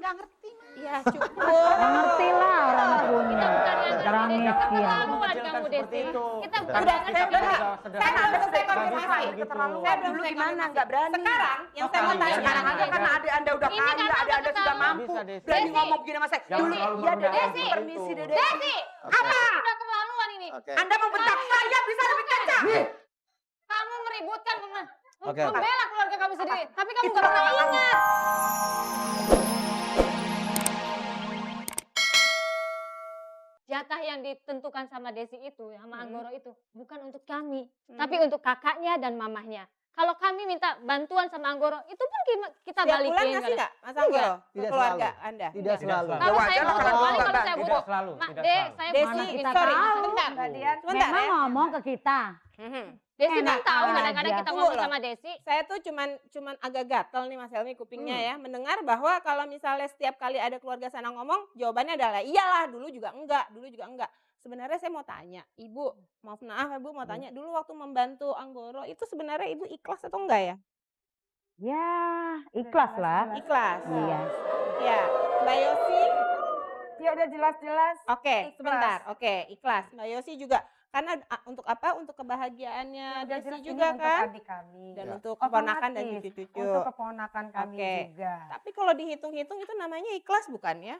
nggak ngerti. Iya cukup. Nggak ngerti lah orang punya. Orang miskin. Kamu Desi. Kita Udah, saya belum selesai konfirmasi. Saya belum gimana, nggak berani. Sekarang, yang saya mau tanya sekarang aja karena adik Anda udah kaya, adik Anda sudah mampu. Berani ngomong begini sama saya. Dulu, iya Desi, permisi Desi. Desi, Apa? udah keterlaluan ini. Anda membentak saya bisa lebih kencang. Kamu meributkan, Oke. membela keluarga kamu sendiri. Tapi kamu nggak pernah ingat. Jatah yang ditentukan sama Desi itu, sama Anggoro itu, bukan untuk kami, tapi untuk kakaknya dan mamahnya. Kalau kami minta bantuan sama Anggoro, itu pun kita Tiap balikin. bulan ngasih nggak Mas Anggoro ke Tidak keluarga selalu. Anda? Tidak selalu. Kalau Ya, saya wajar mau lah kalau balik, kalau enggak. saya Tidak butuh. selalu, Mak, tidak Dek, selalu. saya Desi, mau bikin sorry, kakak. sebentar. Sebentar Memang ya. ngomong ke kita. Desi kan Enak tahu aja. kadang-kadang kita Tunggu ngomong loh. sama Desi. Saya tuh cuman agak gatel nih Mas Helmi kupingnya ya, mendengar bahwa kalau misalnya setiap kali ada keluarga sana ngomong, jawabannya adalah iyalah, dulu juga enggak. Sebenarnya saya mau tanya, Ibu, maaf Ibu mau tanya, dulu waktu membantu Anggoro itu sebenarnya Ibu ikhlas atau enggak ya? Ya, ikhlas lah. Ikhlas. Iya. Ya, Mbak Yosi. Ya udah jelas-jelas. Oke, Ikhlas. sebentar. Oke, ikhlas. Mbak Yosi juga karena untuk apa? Untuk kebahagiaannya Desi juga kan? Adik kami. Dan untuk keponakan dan Otomatis, cucu-cucu. Untuk keponakan kami Oke. juga. Tapi kalau dihitung-hitung itu namanya ikhlas bukan ya?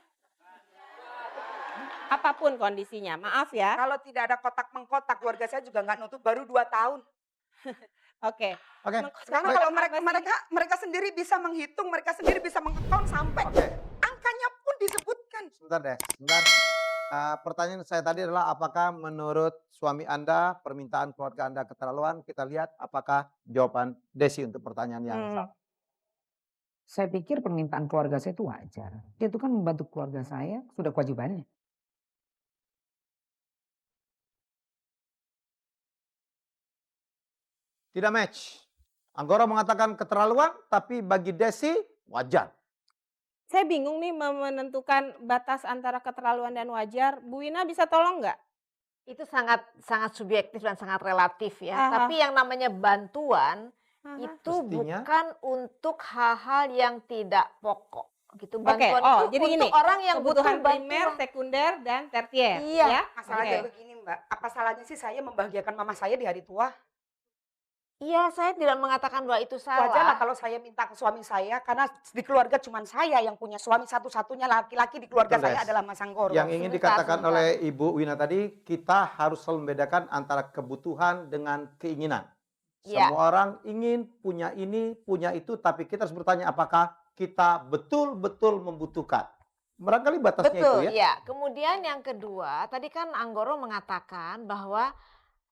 Apapun kondisinya, maaf ya. Kalau tidak ada kotak mengkotak, keluarga saya juga nggak nutup baru 2 tahun. Oke. Oke. Sekarang kalau mereka sendiri bisa menghitung, mereka sendiri bisa menghitung sampai angkanya pun disebutkan. Sebentar deh, sebentar. Pertanyaan saya tadi adalah apakah menurut suami Anda permintaan keluarga Anda keterlaluan? Kita lihat apakah jawaban Desi untuk pertanyaan yang sama. Saya pikir permintaan keluarga saya itu wajar. Dia itu kan membantu keluarga saya, sudah kewajibannya. Tidak match. Anggoro mengatakan keterlaluan, tapi bagi Desi wajar. Saya bingung nih menentukan batas antara keterlaluan dan wajar. Bu Wina bisa tolong nggak? Itu sangat subjektif dan sangat relatif ya. Aha. Tapi yang namanya bantuan itu Mestinya. bukan untuk hal-hal yang tidak pokok gitu. Oke, Bantuan oh itu jadi untuk gini, orang yang kebutuhan butuh primer, bantuan. sekunder, dan tersier. Iya. Ya? Masalahnya Oke. begini Mbak, apa salahnya sih saya membahagiakan mama saya di hari tua? Iya, saya tidak mengatakan bahwa itu Wajar lah salah. kalau saya minta ke suami saya, karena di keluarga cuma saya yang punya suami satu-satunya laki-laki di keluarga Betul, saya Des. adalah Mas Anggoro. Yang ingin Sebentar, dikatakan sebentar. oleh Ibu Wina tadi, kita harus selalu membedakan antara kebutuhan dengan keinginan. Iya. Semua orang ingin punya ini, punya itu, tapi kita harus bertanya apakah kita betul-betul membutuhkan. Barangkali batasnya Betul, itu ya. ya. Kemudian yang kedua, tadi kan Anggoro mengatakan bahwa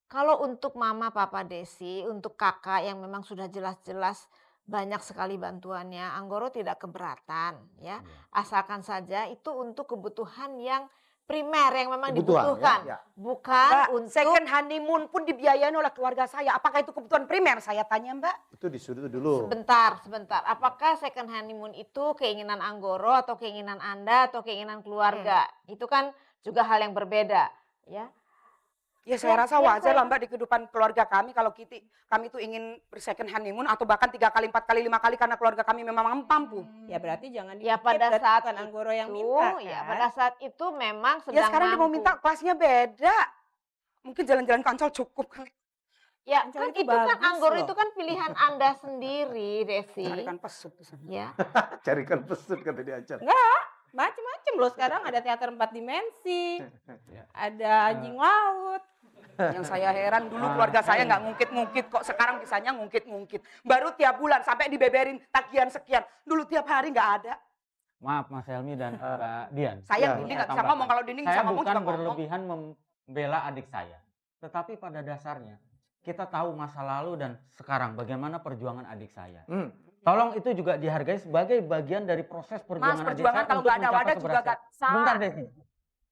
kalau untuk mama, papa Desi, untuk kakak yang memang sudah jelas-jelas banyak sekali bantuannya, Anggoro tidak keberatan ya. Asalkan saja itu untuk kebutuhan yang primer yang memang Kebutuhan, dibutuhan, ya, ya. bukan Mbak, untuk second honeymoon pun dibiayain oleh keluarga saya. Apakah itu kebutuhan primer? Saya tanya Mbak. Itu disuruh dulu. Sebentar. Apakah second honeymoon itu keinginan Anggoro atau keinginan Anda atau keinginan keluarga? Itu kan juga hal yang berbeda, ya. Ya saya rasa wajar lah Mbak di kehidupan keluarga kami kalau kami itu ingin second honeymoon atau bahkan 3 kali, 4 kali, 5 kali karena keluarga kami memang mampu. Ya berarti jangan Ya dipikir pada berarti saat bukan Anggoro yang itu, minta kan? ya pada saat itu memang sedang Ya sekarang dia mau mampu. minta kelasnya beda. Mungkin jalan-jalan ke Ancol cukup kali. Ya Ancol kan itu itu kan bagus Anggoro loh. itu kan pilihan Anda sendiri, Desi. Carikan pesut di sana. Ya. Carikan pesut kata dia Acar. Macem-macem loh sekarang ada teater 4 dimensi, ada anjing laut. Yang saya heran dulu keluarga saya nggak ngungkit-ngungkit kok sekarang bisanya ngungkit-ngungkit. Baru tiap bulan sampai dibeberin tagihan sekian. Dulu tiap hari nggak ada. Maaf Mas Helmi dan Mbak Dian. Saya Ya, Dini nggak bisa tambahkan. ngomong, kalau Dini bisa Saya ngomong bukan juga ngomong. berlebihan membela adik saya. Tetapi pada dasarnya kita tahu masa lalu dan sekarang bagaimana perjuangan adik saya. Tolong itu juga dihargai sebagai bagian dari proses Mas perjuangan adik perjuangan saya kalau untuk nggak ada mencapai wadah juga keberhasilan. nggak sah. Bentar Desi.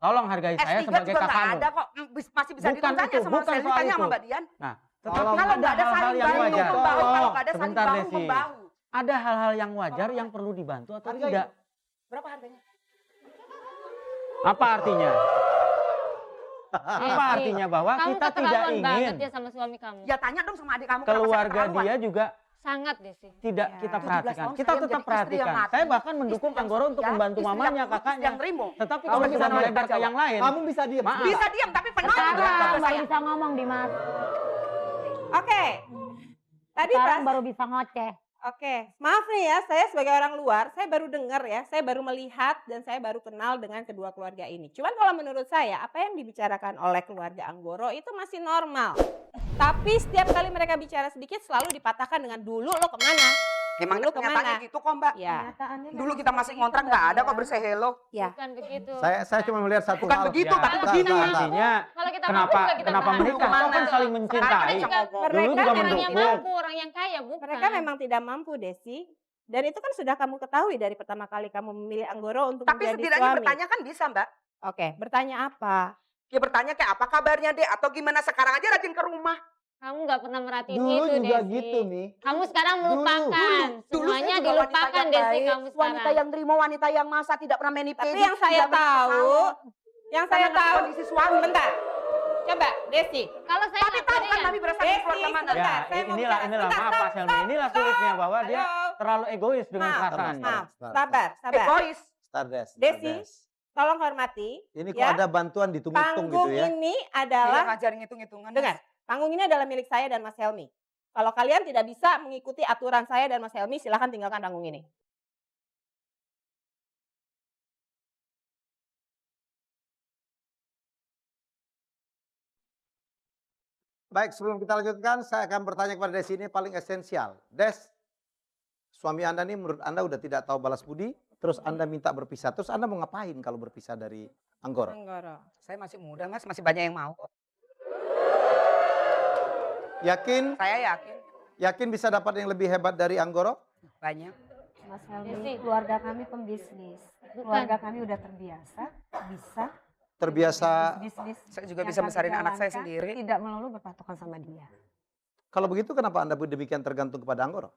Tolong hargai saya S3 sebagai juga nggak kakakmu. ada kok. Masih bisa Bukan ditanya itu, sama bukan Mas Helmi, soal tanya sama itu. Mbak Dian. Nah, Tolong. tetapi Kalau nggak ada hal-hal saling yang bantu wajar. membahu, kalau nggak ada saling Sebentar, bahu Desi. membahu. Ada hal-hal yang wajar yang perlu dibantu atau Hargai. tidak. Berapa harganya? Apa artinya? Apa Desi, artinya bahwa kamu kita tidak keterlaluan ingin banget ya sama suami kamu. Ya tanya dong sama adik kamu. kenapa saya keluarga keterlaluan. dia juga Sangat Desi. tidak kita 17 perhatikan. tahun Kita saya tetap menjadi istri yang perhatikan. mati, Saya bahkan mendukung istri yang Anggoro untuk setia, membantu istri yang mamanya, putus, kakaknya. yang terima. Tetapi Kamu kalau bisa sudah nolak melebar ke jawab. yang lain, Kamu bisa diam. maaf. Bisa diam tapi penuh Sekarang baru bisa ngomong Dimas. Oke. Tadi Sekarang pas baru bisa ngoceh. Oke, maaf nih ya, saya sebagai orang luar, saya baru dengar ya, saya baru melihat dan saya baru kenal dengan kedua keluarga ini. Cuman kalau menurut saya, apa yang dibicarakan oleh keluarga Anggoro itu masih normal. Tapi setiap kali mereka bicara sedikit selalu dipatahkan dengan dulu lo kemana? Emang Dulu kemana? kenyataannya gitu kok Mbak. Ya, Dulu kita masih ngontrak nggak ada kok bersay hello. ya. Bukan begitu. Saya cuma melihat satu Bukan hal. begitu, Ya, tapi Kalau begini. kita- Intinya Kalau kita kenapa mampu juga kita kenapa tahan. menikah? Kau kan Kemana? saling Sekarang mencintai. kita juga Dulu mereka juga orang yang mendukung. mampu, orang yang kaya bukan. Mereka memang tidak mampu, Desi. Dan itu kan sudah kamu ketahui dari pertama kali kamu memilih Anggoro untuk Tapi menjadi setidaknya suami. bertanya kan bisa Mbak. Oke, bertanya apa? Ya bertanya kayak apa kabarnya dek atau gimana sekarang aja rajin ke rumah. Kamu nggak pernah merhatiin Dulu itu juga Desi. gitu nih. Kamu sekarang melupakan. Dulu saya Semuanya juga dilupakan wanita yang Desi baik, kamu wanita sekarang. yang terima, wanita yang masa tidak pernah menipedi. Tapi yang saya tahu, yang saya Karena tahu, kondisi suami. bentar. Coba, Desi. Kalau saya Tapi nggak tahu kan curiga. kami berasal dari Desi, keluarga mana. sebentar. Ya, saya mau inilah bicara. Sebentar, maaf Pak stop, Selmi. Inilah sulitnya bahwa dia Halo. terlalu egois dengan Maaf, perasaannya. maaf. Sabar, sabar. Egois. Stardust. Desi, Stardust. tolong hormati. Ini kok ya. ada bantuan ditung-hitung Panggung gitu ya. ini Dia adalah, ngajarin hitung-hitungan. dengar, panggung ini adalah milik saya dan Mas Helmi. Kalau kalian tidak bisa mengikuti aturan saya dan Mas Helmi, silahkan tinggalkan panggung ini. Baik, sebelum kita lanjutkan, saya akan bertanya kepada Desi ini paling esensial. Des, suami Anda ini menurut Anda udah tidak tahu balas budi, terus Anda minta berpisah. Terus Anda mau ngapain kalau berpisah dari Anggoro? Anggoro. Saya masih muda Mas, masih banyak yang mau kok. Yakin? Saya yakin Yakin bisa dapat yang lebih hebat dari Anggoro? banyak. Mas Desi. Helmi, keluarga kami pembisnis. Bukan. Keluarga kami udah terbiasa, bisa. Terbiasa, Bisnis Saya juga yang bisa kami besarin anak saya jalankan sendiri. Tidak melulu berpatokan sama dia. kalau begitu kenapa Anda demikian tergantung kepada Anggoro?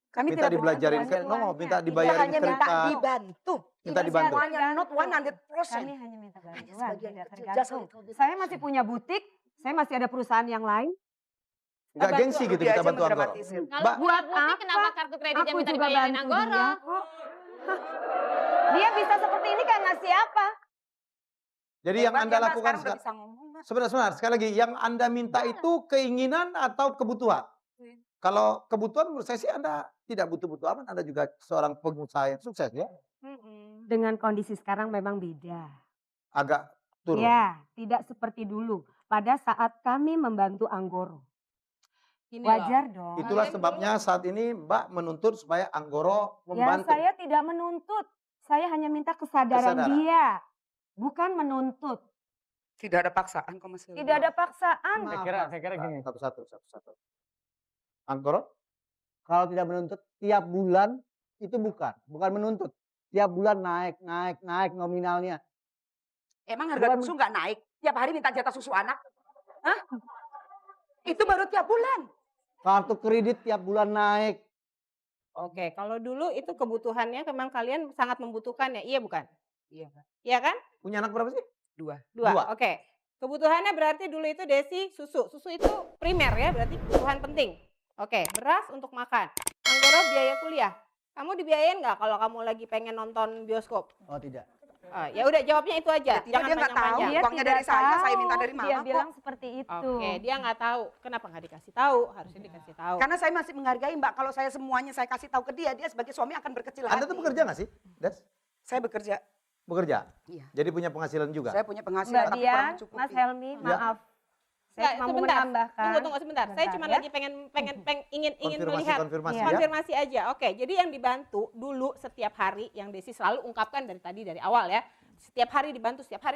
Kami Minta tidak dibelajarin, bergantung no, keluarga. minta Dia dibayarin hanya minta kereta. dibantu. Minta Tidak dibantu. Semuanya not 100%. Kami hanya minta bantuan, sebagian tidak kecil, tergantung. just Saya masih punya butik, saya masih ada perusahaan yang lain. Enggak gengsi gitu Dia kita aja bantu Anggoro. mendramatisir. Kalau Mbak, punya buat butik apa? kenapa kartu kreditnya Aku minta juga dibayarin bantu Anggoro? dia kok. Dia bisa seperti ini karena siapa? Jadi yang Hebat Anda ya, Mas, lakukan sekarang udah bisa ngomong, Mas. sebentar, sekali lagi, yang Anda minta itu keinginan atau kebutuhan? Kalau kebutuhan menurut saya sih Anda tidak butuh-butuh amat, Anda juga seorang pengusaha yang sukses ya. Dengan kondisi sekarang memang beda. Agak turun. Ya, tidak seperti dulu. Pada saat kami membantu Anggoro. Gini Wajar dong. Itulah sebabnya saat ini Mbak menuntut supaya Anggoro Ya, membantu. saya tidak menuntut. Saya hanya minta kesadaran Kesadaran. dia. Bukan menuntut. Tidak ada paksaan kok Mas. Tidak ada paksaan. Saya kira gini. Satu-satu. Anggoro? Kalau tidak menuntut tiap bulan itu bukan menuntut. Tiap bulan naik nominalnya. Emang harga Bukan- susu nggak naik? Tiap hari minta jatah susu anak? Hah? Itu baru tiap bulan. Kartu kredit tiap bulan naik. Oke, kalau dulu itu kebutuhannya memang kalian sangat membutuhkan ya, iya bukan? Iya, Pak. Iya kan? Punya anak berapa sih? Dua. Dua. Oke. Kebutuhannya berarti dulu itu Desi susu. Susu itu primer ya, berarti kebutuhan penting. Oke, beras untuk makan. Anggoro biaya kuliah. Kamu dibiayain nggak kalau kamu lagi pengen nonton bioskop? Oh tidak. Ya udah jawabnya itu aja. Ya, tidak, dia nggak tahu. panjang-panjang. Uangnya dari saya minta dari mama Dia kok. bilang seperti itu. Oke, dia nggak tahu. Kenapa nggak dikasih tahu? Harusnya dikasih tahu. Karena saya masih menghargai Mbak. Kalau saya semuanya saya kasih tahu ke dia, dia sebagai suami akan berkecil hati. Anda tuh bekerja nggak sih, Des? Saya bekerja. Bekerja? Iya. Jadi punya penghasilan juga? Saya punya penghasilan Mbak tapi kurang Dian, mencukupi. Mas Helmi, Ya. maaf. Saya Nggak, cuma mau sebentar. menambahkan. Tunggu sebentar. Saya cuma ya. lagi ingin melihat. Konfirmasi Iya. ya. Konfirmasi aja. Oke, jadi yang dibantu dulu setiap hari yang Desi selalu ungkapkan dari awal ya. Setiap hari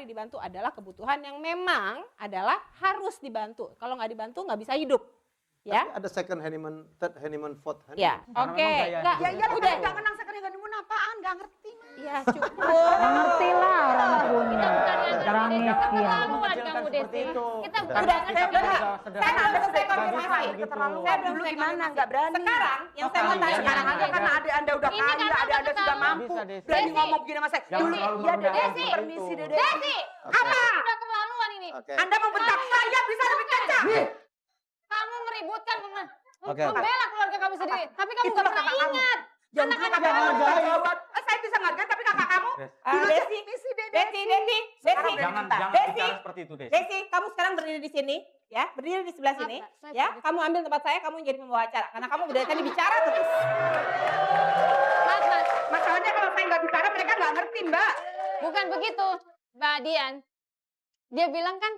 dibantu adalah kebutuhan yang memang adalah harus dibantu. Kalau nggak dibantu nggak bisa hidup. Ya. Tapi ada second honeymoon, third honeymoon, fourth honeymoon. Ya. Karena Oke. memang gaya Nggak, Ya iya udah. nggak menang sekali nggak nemuin apaan, nggak ngerti. Ya cukup. Nggak ngerti lah orang punya. Orang Desi, miskin. keterlaluan Kecilkan kamu seperti Desi. itu. Kita Karena udah, kita saya tidak udah. bisa Saya nggak bisa sederhana. konfirmasi. Nggak bisa Keterlaluan. Saya belum Dulu saya gimana konfirmasi. nggak berani. Sekarang yang saya mau Iya, tanya. Sekarang aja karena adik Anda udah Ini kaya, kan adik Anda udah sudah tahu. mampu. Bisa, Desi. Berani Desi. ngomong begini sama saya. Jangan Dulu terlalu iya merendah Desi. Desi. Permisi deh Desi, Desi. Oke. udah keterlaluan ini. Oke. Anda membentak saya bisa lebih kencang. Kamu ributkan, Mama. Oke. Membela keluarga kamu sendiri, tapi kamu nggak pernah ingat. Anak-anak Kakak kamu. kamu. Saya bisa ngargain tapi kakak kamu. Desi, Jangan Desi, bicara seperti itu, Desi. Desi, kamu sekarang berdiri di sini, ya, berdiri di sebelah sini, Saya ya. tidak- Kamu ambil tempat saya, kamu jadi pembawa acara, karena kamu dari tadi bicara terus. Mas, Mas, Masalahnya kalau saya nggak bicara mereka nggak ngerti Mbak. bukan begitu, Mbak Dian. Dia bilang kan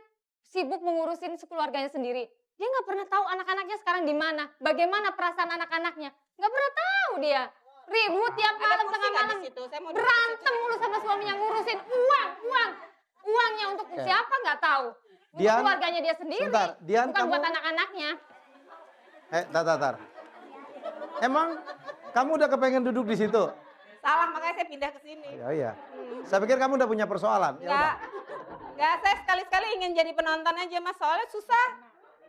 sibuk mengurusin keluarganya sendiri. Dia nggak pernah tahu anak-anaknya sekarang di mana, bagaimana perasaan anak-anaknya. Nggak pernah tahu dia. Ribut tiap Ada malam kursi tengah nggak di malam. situ? Saya mau duduk di Berantem mulu sama suaminya ngurusin uang. Uangnya untuk Oke. siapa nggak tahu. Untuk Dian, keluarganya dia sendiri. sebentar, Dian, bukan kamu- buat anak-anaknya. Tar. Emang kamu udah kepengen duduk di situ? Salah, makanya saya pindah ke sini. Oh iya. Saya pikir kamu udah punya persoalan. Ya udah. Enggak, saya sekali-sekali ingin jadi penonton aja Mas, soalnya susah.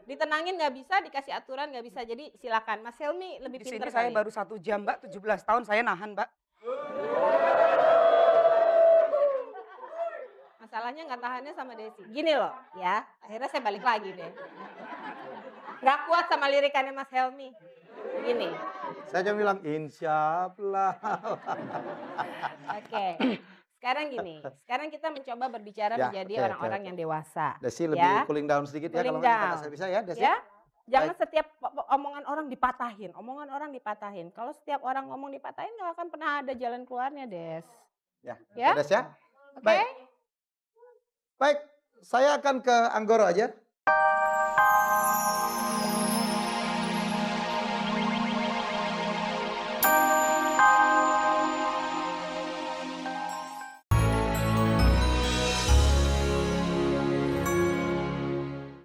Ditenangin nggak bisa, dikasih aturan nggak bisa. Jadi silakan, Mas Helmi lebih Di sini pintar saya kali. baru 1 jam Mbak, 17 tahun saya nahan Mbak. Masalahnya nggak tahannya sama Desi. Gini loh, ya. Akhirnya saya balik lagi deh. Nggak kuat sama lirikannya Mas Helmi. Gini, Saya cuma bilang insya Allah. oke. Sekarang gini, sekarang kita mencoba berbicara Ya, menjadi oke, orang-orang oke. yang dewasa. Desi lebih Ya. cooling down sedikit ya Cooling kalau nggak down. kata saya bisa ya Desi. Ya, jangan Baik. setiap omongan orang dipatahin. Omongan orang dipatahin. Kalau setiap orang ngomong dipatahin, nggak akan pernah ada jalan keluarnya, Des. Ya, Ya? Des ya. Oke? Baik. Baik, saya akan ke Anggoro aja.